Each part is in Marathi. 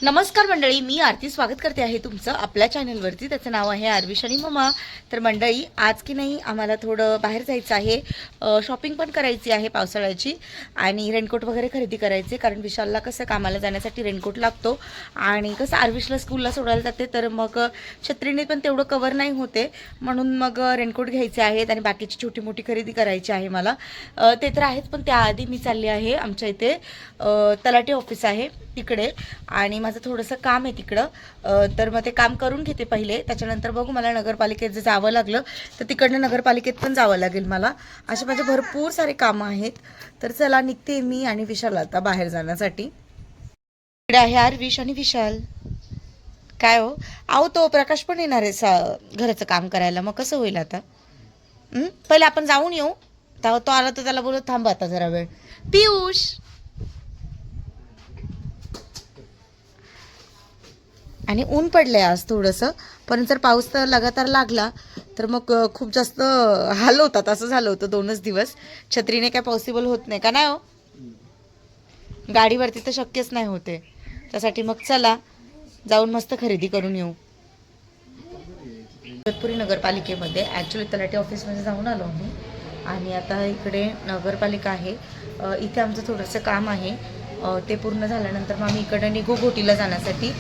नमस्कार मंडळी, मी आरती स्वागत करते आहे तुमचं आपल्या चॅनलवरती. त्याचं नाव आहे आरविश आणि मम्मा. तर मंडळी, आज की नाही आम्हाला थोडं बाहेर जायचं आहे, शॉपिंग पण करायची आहे पावसाळ्याची आणि रेनकोट वगैरे खरेदी करायचे. कारण विशालला कसं कामाला जाण्यासाठी रेनकोट लागतो आणि कसं आरविशला स्कूलला सोडायला जाते, तर मग छत्रीने पण तेवढं कवर नाही होते, म्हणून मग रेनकोट घ्यायचे आहेत आणि बाकीची छोटी मोठी खरेदी करायची आहे मला. ते तर आहेच, पण त्याआधी मी चालले आहे आमच्या इथे तलाठी ऑफिस आहे तिकडे आणि माझं थोडंसं काम आहे तिकडं. तर मग ते काम करून घेते पहिले, त्याच्यानंतर बघू मला नगरपालिकेत जर जावं लागलं तर तिकडनं नगरपालिकेत पण जावं लागेल मला. असे माझे भरपूर सारे कामं आहेत. तर चला निघते मी आणि विशाल आता बाहेर जाण्यासाठी. इकडे आहे आरविश आणि विशाल. काय हो आहो, तो प्रकाश पण येणार आहे घराचं काम करायला, मग कसं होईल आता? पहिले आपण जाऊन येऊ. तो आला तर त्याला बोलत थांबा आता जरा वेळ. पियुष आणि ऊन पडलंय आज थोडंसं, पण जर पाऊस तर लगातार लागला तर मग खूप जास्त हाल होतात. असं झालं होतं 2च दिवस. छत्रीने काय पॉसिबल होत नाही का, नाही हो? गाडीवरती तर शक्यच नाही होते. त्यासाठी मग चला जाऊन मस्त खरेदी करून येऊ. इगतपुरी नगरपालिकेमध्ये ॲक्च्युली तलाठी ऑफिसमध्ये जाऊन आलो आम्ही आणि आता इकडे नगरपालिका आहे. इथे आमचं थोडंसं काम आहे. ते पूर्ण झाल्यानंतर मग आम्ही इकडे निघू घोटीला जाण्यासाठी.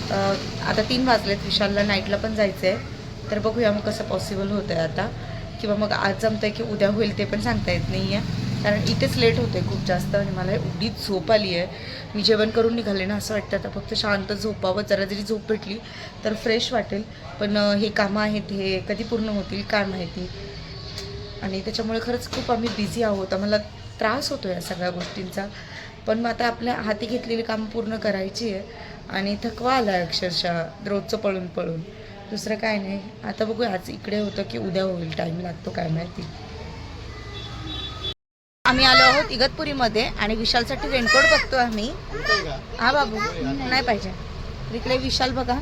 आता 3 वाजलेत, विशालला नाईटला पण जायचं आहे. तर बघूया मग कसं पॉसिबल होतं आहे आता, किंवा मग आज जमतं आहे की उद्या होईल ते पण सांगता येत नाही आहे. कारण इथेच लेट होते खूप जास्त आणि मला एवढी झोप आली आहे. मी जेवण करून निघाले ना, असं वाटतं आता फक्त शांत झोपावं. जरा जरी झोप भेटली तर फ्रेश वाटेल, पण हे कामं आहेत हे कधी पूर्ण होतील काय माहिती. आणि त्याच्यामुळे खरंच खूप आम्ही बिझी आहोत. आम्हाला त्रास होतो या सगळ्या गोष्टींचा, पण मग आता आपल्या हाती घेतलेली कामं पूर्ण करायची आहे आणि थकवा आला आहे अक्षरशः रोजचं पळून पळून. दुसरं काय नाही. आता बघूया, आज इकडे होतं की उद्या होईल, टाईम लागतो काय माहिती. आम्ही आलो आहोत इगतपुरीमध्ये आणि विशालसाठी रेनकोट बघतो आम्ही. हा बाबू नाही पाहिजे. इकडे विशाल बघा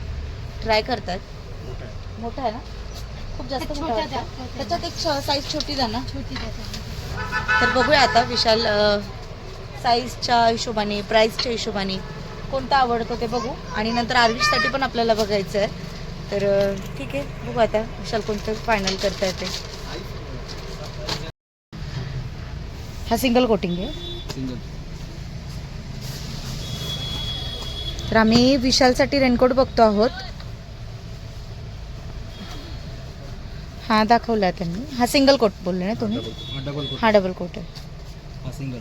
ट्राय करतात. मोठा आहे ना, खूप जास्त मोठा वाटतं. त्याच्यात एक साईज छोटी द्या ना. तर बघूया आता विशाल साईजच्या हिशोबाने, प्राईसच्या हिशोबाने कोणता आवडतो ते बघू. आणि नंतर आरविशसाठी पण आपल्याला बघायचं आहे. तर ठीक आहे, बघू आता विशाल कोणतं फायनल करता येते. हा सिंगल कोटिंग आहे. सिंगल. तर आम्ही विशालसाठी रेनकोट बघतो आहोत. हा दाखवला त्यांनी. हा सिंगल कोट बोलले ना तुम्ही? हा डबल कोट आहे. हा सिंगल.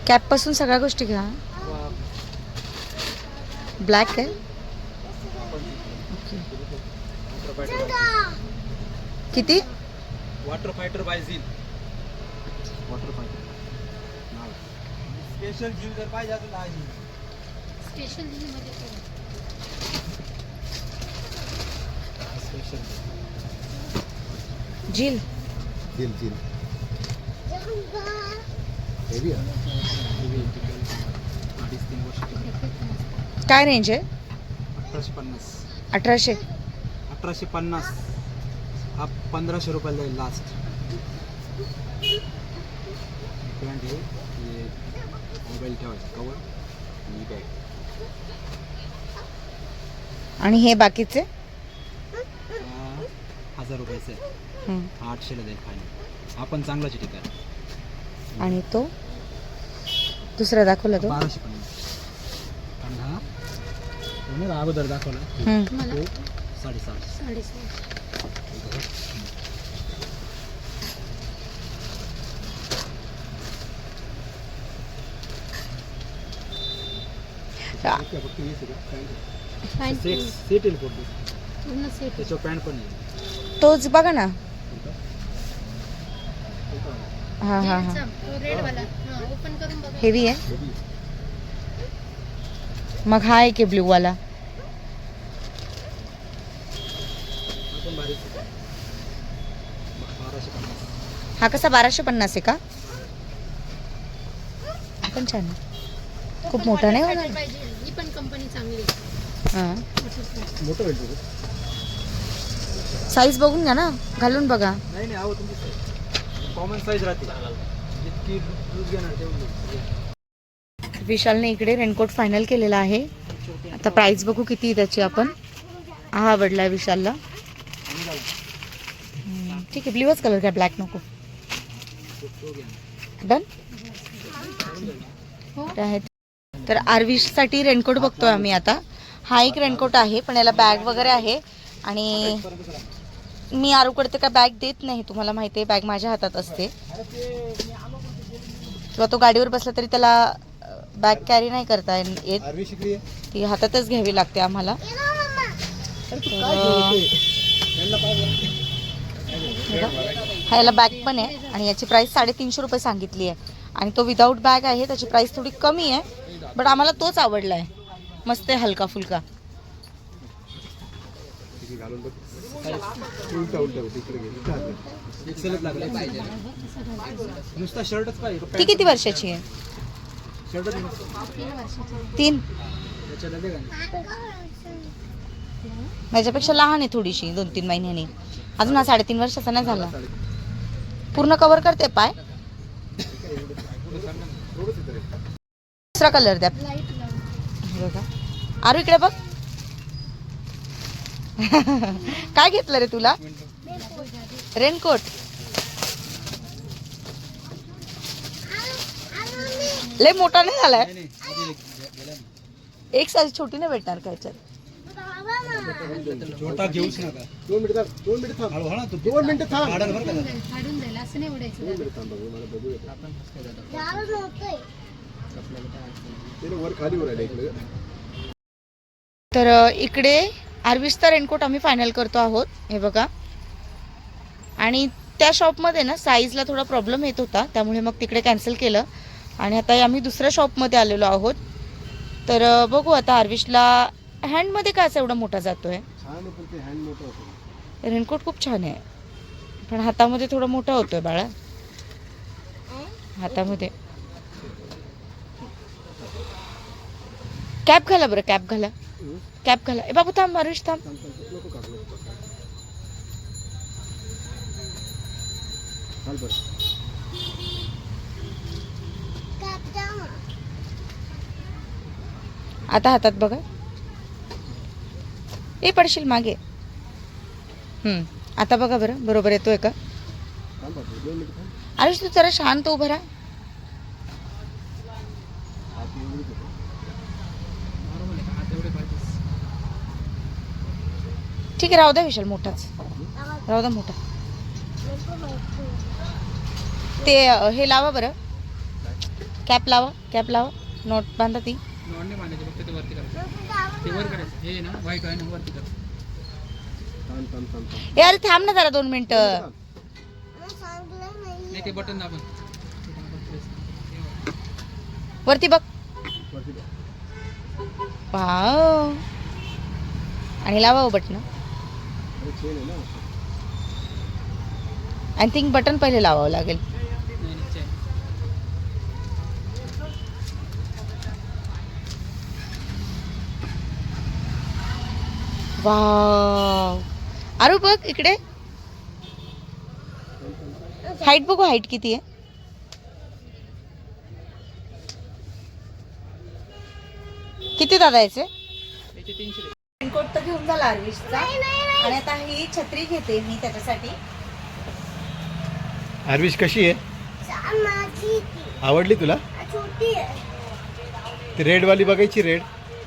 कॅप पासून सगळ्या गोष्टी घ्या. ब्लॅक आहे. ओके. किती? वॉटर फायटर बाय झील. वॉटर फायटर स्पेशल झील जर पाहिजे असेल तर झील. स्पेशल झील मध्ये स्पेशल झील. झील झील हेवी आहे. 3 वर्ष. काय रेंज आहे? 1850. 1800. 1850. हा 1500 रुपयाला जाईल लास्ट. पॅन्ट आहे, हे मोबाईल ठेवायचं कवर आणि बॅग. आणि हे बाकीचे 1000 रुपयाचं आहे. 800ला जाईल फायनल. आपण चांगलाच ठीक आहे. आणि तो दुसरा दाखवला तो 1250. आणि हा तुम्ही अगोदर दाखवला तो 750. सेट येईल फोटो. पूर्ण सेट त्याच्यावर पॅन्ट पण येईल. तोच बघा ना. हा हा हा. रेड वाला ओपन करून बघा. हेवी आहे. मग हा आहे की ब्ल्यू वाला? आपण भारी 1250. हा कसा 1250 आहे का? पण छान आहे. खूप मोठा नाही होणार. पाहिजे ही पण कंपनी चांगली. हां मोठं भेटतो. साईज बघून घ्या ना, घालून बघा. नाही नाही, अहो तुमची साईज कॉमन साईज राहते. जितकी लूज घेणार तेवढी. विशालने इकडे रेनकोट फायनल केलेला आहे. आता प्राइस बघू किती आहे त्याची आपण. हा आवडलाय विशालला. ठीक आहे, ब्ल्यूच कलर काय, ब्लॅक नको. डन आहे. तर आरवीसाठी रेनकोट बघतोय आम्ही आता. हा एक रेनकोट आहे, पण याला बॅग वगैरे आहे. आणि मी आरूकडे तर काय बॅग देत नाही, तुम्हाला माहिती आहे बॅग माझ्या हातात असते. किंवा तो गाडीवर बसला तरी त्याला बॅग कॅरी नाही करता येत, ती हातातच घ्यावी लागते आम्हाला. हा याला बॅग पण आहे आणि याची प्राइस 350 रुपये सांगितली आहे. आणि तो विदाऊट बॅग आहे, त्याची प्राइस थोडी कमी आहे, बट आम्हाला तोच आवडला आहे. मस्त आहे, हलका फुलका. नुसता शर्टच पाहिजे. ती किती वर्षाची आहे? 3. माझ्यापेक्षा लहान आहे थोडीशी, 2-3 महिन्यांनी. अजून हा 3.5 वर्षाचा नाही झाला. पूर्ण कव्हर करते पाय. दुसरा कलर द्या. बघा आरू इकडे बघ. काय घेतलं रे तुला? रेनकोट. लय मोठा नाही झालाय. एक साईज छोटी नाही भेटणार का याच्यात? छोटा घेऊच नका. 2 मिनिट थांब. हळू हळू 2 मिनिटं थांब. काढून द्यायला असं नाही उडायचं. वर खाली वर आहे. तर इकडे आरवीसचा रेनकोट आम्ही फायनल करतो आहोत. हे बघा. आणि त्या शॉपमध्ये ना साईजला थोडा प्रॉब्लेम येत होता, त्यामुळे मग तिकडे कॅन्सल केलं. आणि आता आम्ही दुसऱ्या शॉपमध्ये आलेलो आहोत. तर बघू आता आरवीसला हँडमध्ये का असं एवढा मोठा जातोय. रेनकोट खूप छान आहे, पण हातामध्ये थोडा मोठा होतोय बाळा. हातामध्ये कॅप घाला बरं, कॅप घाला, कॅप घाला. ए बाबू थांब, आरुष थांब. आता हातात बघा. ए पडशील मागे. आता बघा बरं, बरोबर येतोय का? आरुष तू जरा शांत उभं राहा. ठीक आहे, राहू द्या विशाल, मोठाच राहू द्या, मोठा. ते हे लावा बरं, कॅप लावा, कॅप लावा. नोट बांधा. ती ए अरे थांब ना जरा 2 मिनिटं. वरती बघ. वाव. आणि लावा बटन. आय थिंक बटन पहिले लावावं लागेल. वाव. अरे बघ इकडे. हाईट बघू, हाईट किती आहे. किती दादा याचे? रेनकोट तर घेऊन झाला आरवीसचा. आणि आता ही छत्री घेते मी त्याच्यासाठी. आरवीश कशी आहे? आवडली तुला? ती रेड वाली बघायची. रेड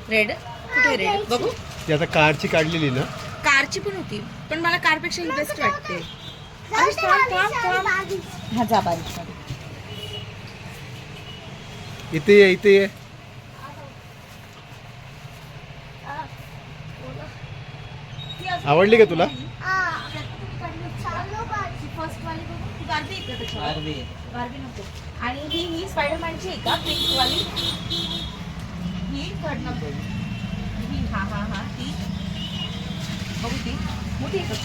रेड कुठे? रेड बघू. ती आता कारची काढलेली ना. कारची पण होती, पण मला कारपेक्षा ही बेस्ट वाटते. हा जा बारीक. इथे ये, इथे ये. आवडली का तुला? बार्बी नको. आणि ही स्पायडरमॅनची आहे का, पिंक वाली? ही 3rd नंबर. ही हा हा हा ती बघू. ती मोठी आहे का?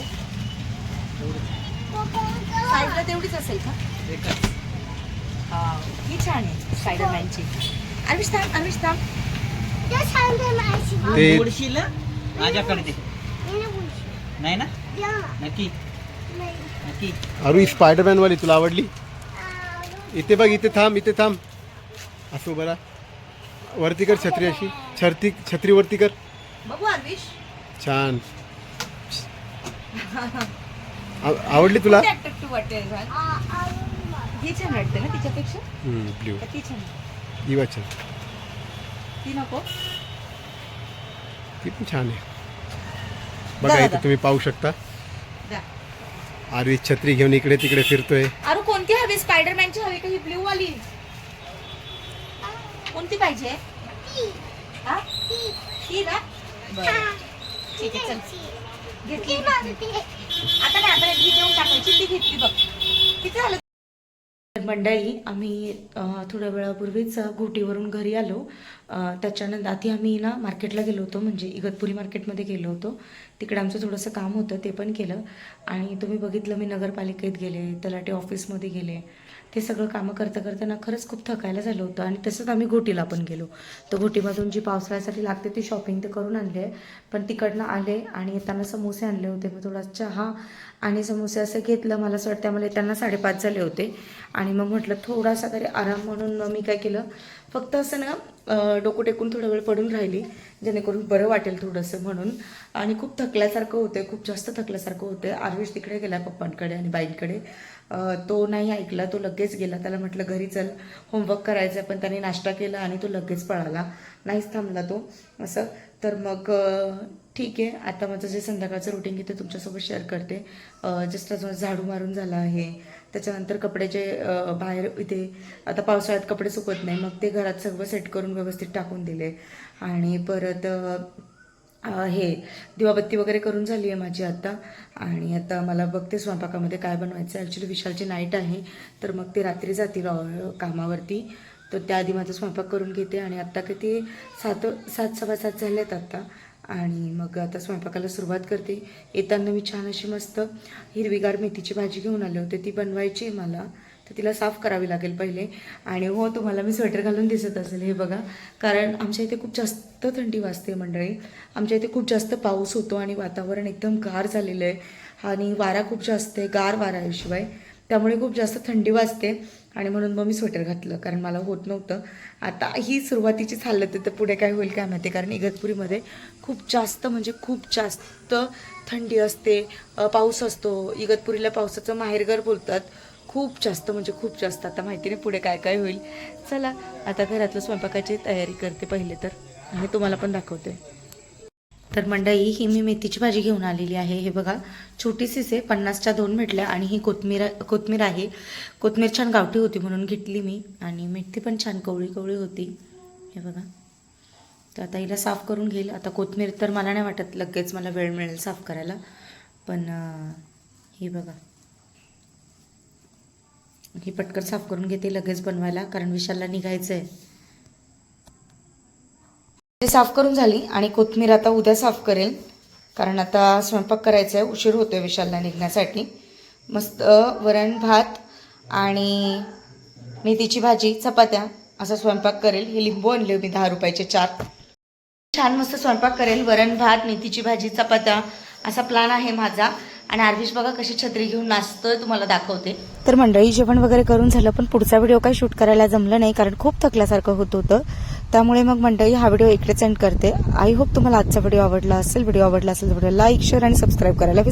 साईजला तेवढीच असेल का? ही छान आहे स्पायडरमॅनची. आरुष थांब, आरुष थांब. ते माझ्याकडे नाही ना. नक्की नक्की. अरू ही स्पायडरमॅन वाली तुला आवडली? इथे बघ, इथे थांब, इथे थांब. असं बरा वरती कर छत्री, अशी छत्री वरती कर. बघू आर्विश, छान. आवडली तुला? अट्रॅक्टिव्ह वाटते ही छान वाटते ना तिच्यापेक्षा. ब्ल्यू ती छान, ही वाच, ती नको. ती पण छान आहे. बघा इथे तुम्ही पाहू शकता द्या. आरवी छत्री घेऊन इकडे तिकडे फिरतोय. अरे कोणती हवी? स्पायडरमॅनची हवी का ही ब्ल्यू वाली? कोणती पाहिजे? हा? ही ना? बरं. ठीक आहे, चल. घेतली. आता नाही, आता ही देऊन टाकायची. ती घेतली बघ. किती झालं? मंडळी, आम्ही थोड्या वेळापूर्वीच घोटीवरून घरी आलो. त्याच्यानंतर आधी आम्ही ना मार्केटला गेलो होतो, म्हणजे इगतपुरी मार्केटमध्ये गेलो होतो. तिकडे आमचं थोडंसं काम होतं, ते पण केलं. आणि तुम्ही बघितलं, मी नगरपालिकेत गेले, तलाठी ऑफिसमध्ये गेले. ते सगळं कामं करता करता ना खरंच खूप थकायला झालं होतं. आणि तसंच आम्ही घोटीला पण गेलो. तर घोटीमधून जी पावसाळ्यासाठी लागते ती शॉपिंग ते करून आणली आहे. पण तिकडनं आले आणि येताना समोसे आणले होते. मग थोडा चहा आणि समोसे असं घेतलं. मला असं वाटतं मला येताना 5:30 झाले होते. आणि मग म्हटलं थोडासा तरी आराम म्हणून मी काय केलं, फक्त असं ना डोकं टेकून थोडा वेळ पडून राहिली, जेणेकरून बरं वाटेल थोडंसं म्हणून. आणि खूप थकल्यासारखं होते, खूप जास्त थकल्यासारखं होते. आर्विश तिकडे गेला पप्पांकडे आणि बाईंकडे. तो नाही ऐकला, तो लगेच गेला. त्याला म्हटलं घरी चल, होमवर्क करायचं आहे. पण त्याने नाश्ता केला आणि तो लगेच पळाला, नाहीच थांबला तो असं. तर मग ठीक आहे, आता माझं जे संध्याकाळचं रुटीन आहे ते तुमच्यासोबत शेअर करते. जस्ट अजून झाडू मारून झाला आहे. त्याच्यानंतर कपडे जे बाहेर इथे आता पावसाळ्यात कपडे सुकत नाही, मग ते घरात सगळं सेट करून व्यवस्थित टाकून दिले. आणि परत हे दिवाबत्ती वगैरे करून झाली आहे माझी आता. आणि आता मला बघते स्वयंपाकामध्ये काय बनवायचं. ॲक्च्युली विशालची नाईट आहे, तर मग ते रात्री जातील कामावरती. तर त्याआधी माझा स्वयंपाक करून घेते. आणि आत्ता किती 7 7:15 झालेत आत्ता. आणि मग आता स्वयंपाकाला सुरुवात करते. येताना मी छान अशी मस्त हिरवीगार मेथीची भाजी घेऊन आले होते, ती बनवायची आहे मला. तर तिला साफ करावी लागेल पहिले. आणि हो, तुम्हाला मी स्वेटर घालून दिसत असेल हे बघा, कारण आमच्या इथे खूप जास्त थंडी वाजते मंडळी. आमच्या इथे खूप जास्त पाऊस होतो आणि वातावरण एकदम गार झालेलं आहे. आणि वारा खूप जास्त आहे, गार वारा आहे शिवाय, त्यामुळे खूप जास्त थंडी वाजते. आणि म्हणून मग मी स्वेटर घातलं, कारण मला होत नव्हतं. आता ही सुरुवातीचीच हालत आहे, तर पुढे काय होईल काय माहिती. कारण इगतपुरीमध्ये खूप जास्त म्हणजे खूप जास्त थंडी असते, पाऊस असतो. इगतपुरीला पावसाचं माहेरघर बोलतात. खूप जास्त म्हणजे खूप जास्त. आता माहिती नाही पुढे काय काय होईल. चला आता घरातलं स्वयंपाकाची तयारी करते पहिले तर, आणि तुम्हाला पण दाखवते. तर मंडळी, ही मी मेथीची भाजी घेऊन आलेली आहे. हे बघा, छोटीशीच आहे, 50च्या 2 भेटल्या. आणि ही कोथमीर आहे. कोथमीर छान गावठी होती म्हणून घेतली मी. आणि मेथी पण छान कवळी कवळी होती, हे बघा. तर आता हिला साफ करून घेईल. आता कोथमीर तर मला नाही वाटत लगेच मला वेळ मिळेल साफ करायला, पण ही बघा, ही पटकन साफ करून घेते लगेच बनवायला, कारण विशालला निघायचं आहे. साफ करून झाली. आणि कोथमीर आता उद्या साफ करेल, कारण आता स्वयंपाक करायचा आहे, उशीर होतोय विशालला निघण्यासाठी. मस्त वरण भात आणि मेथीची भाजी, चपात्या असा स्वयंपाक करेल. हे लिंबू आणले मी 10 रुपयाचे 4. छान मस्त स्वयंपाक करेल, वरण भात, मेथीची भाजी, चपात्या असा प्लॅन आहे माझा. आणि आर्विश बघा कशी छत्री घेऊन नाचतोय, तुम्हाला दाखवते. तर मंडळी, जेवण वगैरे करून झालं, पण पुढचा व्हिडिओ काही शूट करायला जमलं नाही, कारण खूप थकल्यासारखं होत होतं. त्यामुळे मग मंडळी हा व्हिडिओ इकडेच एंड करते. आय होप तुम्हाला आजचा व्हिडिओ आवडला असेल. व्हिडिओ आवडला असेल तर व्हिडिओ लाईक, शेअर आणि सबस्क्राईब करायला